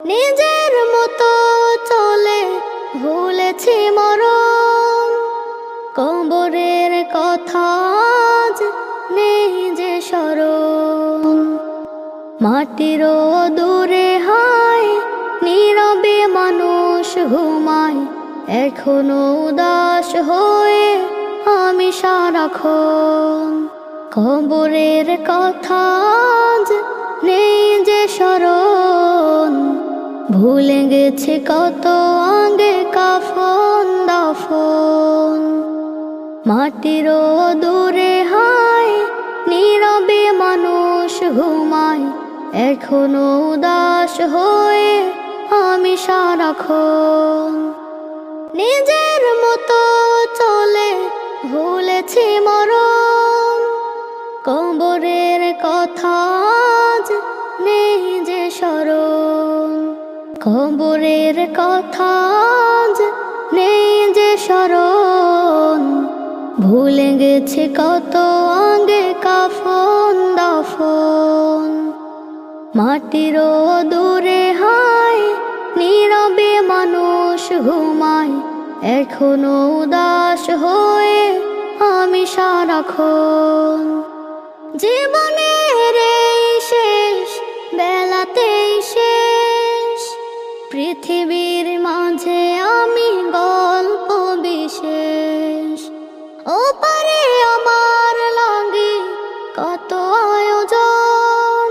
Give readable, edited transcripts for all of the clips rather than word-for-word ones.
নিজের মতো চলে ভুলেছি মরণ, কবরের কথা আজ নেই যে স্মরণ। মাটিরও দূরে হায় নীরবে মানুষ ঘুমায়, এখনো উদাস হয়ে আমি সারাক্ষণ। কবরের কথা আজ নেই যে স্মরণ, ভুলে গেছি কত আগে কাফন দাফন। মাটিরও দূরে হায় নীরবে মানুষ ঘুমায়, এখনো উদাস হয়ে আমি সারাক্ষণ। নিজের মতো চলে ভুলেছি মরণ, কবরের কথা আজ নেই যে স্মরণ। কবরের কথা আজ নেই যে স্মরণ, ভুলে গেছি কত আগে কাফন দাফন। মাটিরও দূরে হায় নীরবে মানুষ ঘুমায়, এখনো উদাস হয়ে আমি সারাক্ষণ। জীবনের এই শেষ বেলাতেই শেষ, পৃথিবীর মাঝে আমি গল্প বিশেষ। ওপারে আমার লাগে কত আয়োজন,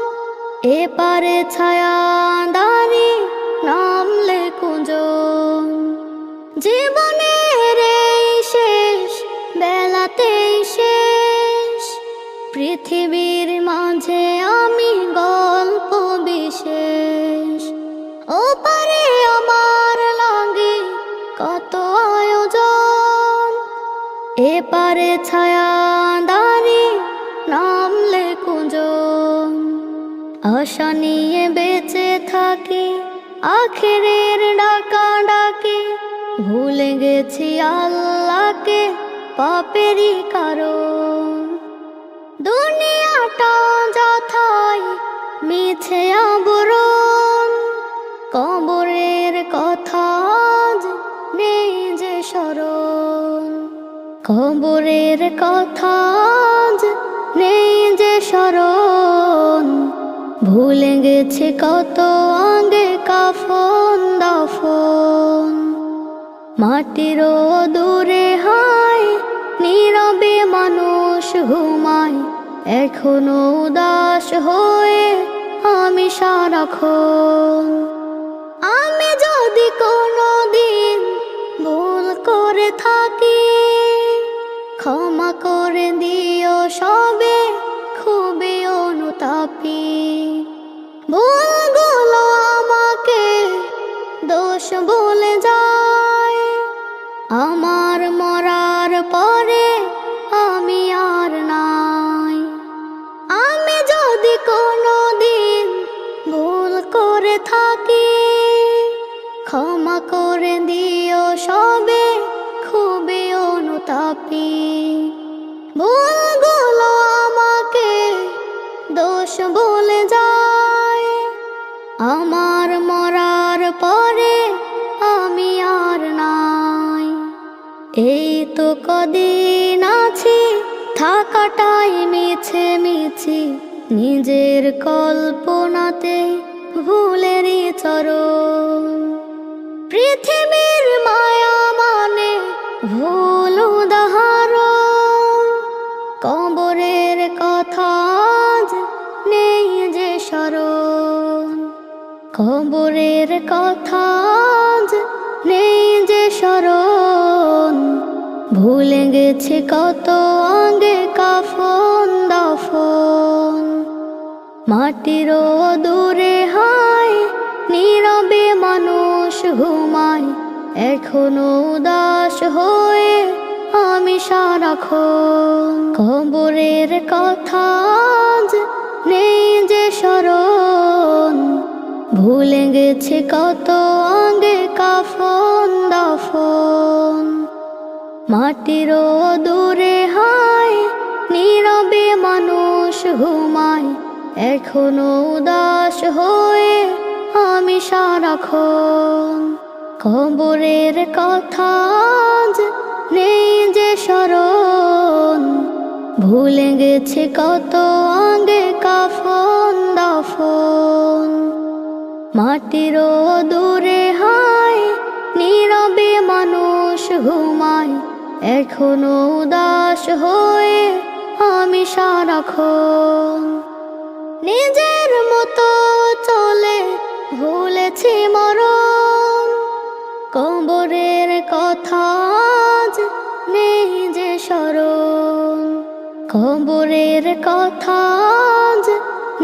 এপারে ছায়া দাঁড়ি নামলে কুঞ্জন। জীবনের এই শেষ বেলাতেই শেষ, পৃথিবীর মাঝে আমি গল্প বিশেষ। ওপারে আমার লাগে কত আয়োজন, এপারে ছায়া দাঁড়ি নামলে কুঞ্জন। আশা নিয়ে বেঁচে থাকি আখেরের ডাকা ডাকি, ভুলে গেছি আল্লাহকে পাপেরই কারণ। দুনিয়াটা যথাই মিছে আবরণ, কবরের কথা আজ নেই যে স্মরণ। কবরের কথা আজ নেই যে স্মরণ, ভুলে গেছি কত আগে কাফন দাফন। মাটিরও দূরে হায় নীরবে মানুষ ঘুমায়, এখনো উদাস হয়ে আমি সারাক্ষণ। আমি যদি কোনো দিন ভুল করে থাকি, ক্ষমা করে দিও সবে খুবই অনুতাপী। ভুলগুলো আমাকে দোষ বলে যায়, আমার মরার পরে আমি আর নাই। আমি যদি কোনো দিন ভুল করে থাকি, ক্ষমা করে দিও সবে খুবই অনুতাপী। ভুলগুলো আমাকে দোষ বলে যায়, আমার মরার পরে আমি আর নাই। এই তো কদিন আছি থাকাটাই মিছে মিছি, নিজের কল্পনাতে ভুলেরই চরণ। পৃথিবীর মায়া মানে ভুল উদাহরণ, কবরের কথা আজ নেই যে স্মরণ। কবরের কথা আজ নেই যে স্মরণ, ভুলে গেছি কত আগে কাফন দাফন। মাটিরও দূরে হায় নীরবে মানুষ ঘুমায়, এখনো উদাস হয়ে আমি সারাক্ষণ। কবরের কথা আজ নেই যে স্মরণ, ভুলে গেছি কত আগে কাফন দাফন। মাটিরও দূরে হায় নীরবে মানুষ ঘুমায়, এখনো উদাস হয়ে আমি সারাক্ষণ। কবরের কথা আজ নেই যে স্মরণ, ভুলে গেছি কত আগে কাফন দাফন। মাটির দূরে হায় নীরবে মানুষ ঘুমায়, এখনো উদাস হয়ে আমি সারাক্ষণ। নিজের মতো চলে ভুলেছি মরণ, কবরের কথা আজ নেই যে স্মরণ। কবরের কথা আজ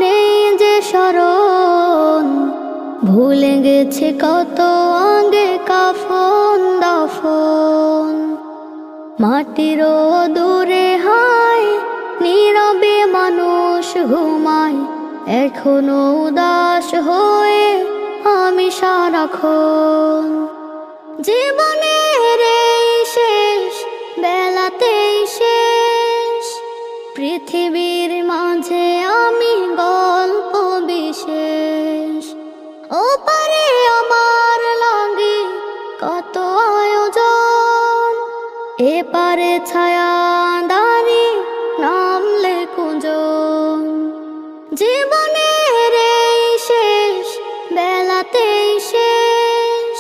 নেই যে স্মরণ, ভুলে গেছি কত আগে কাফন দাফন। মাটির দূরে হায় নীরবে মানুষ ঘুমায়, এখনো উদাস হয়ে আমি সারাক্ষণ। জীবনের এই শেষ বেলাতেই শেষ, পৃথিবীর মাঝে আমি গল্প বিশেষ। ওপারে আমার লাগে কত আয়োজন, এপারে ছায়া দাঁড়ি নামলে কুঞ্জন। জীবনের এই শেষ বেলাতেই শেষ,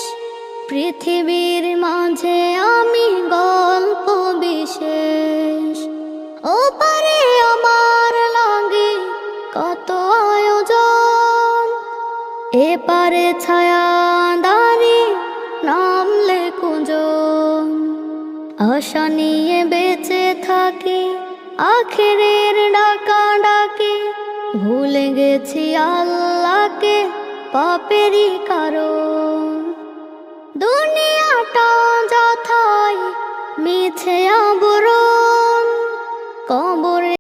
পৃথিবীর মাঝে আমি গল্প বিশেষ। ওপারে আমার লাগে কত আয়োজন, এপারে ছায়া দাঁড়ি নামলে কুঞ্জন। আশা নিয়ে বেঁচে থাকি আখেরের ডাকা ডাকি, ভুলে গেছি আল্লাহকে পাপেরই কারণ। দুনিয়াটা যথাই মিছে আবরণ, কবরে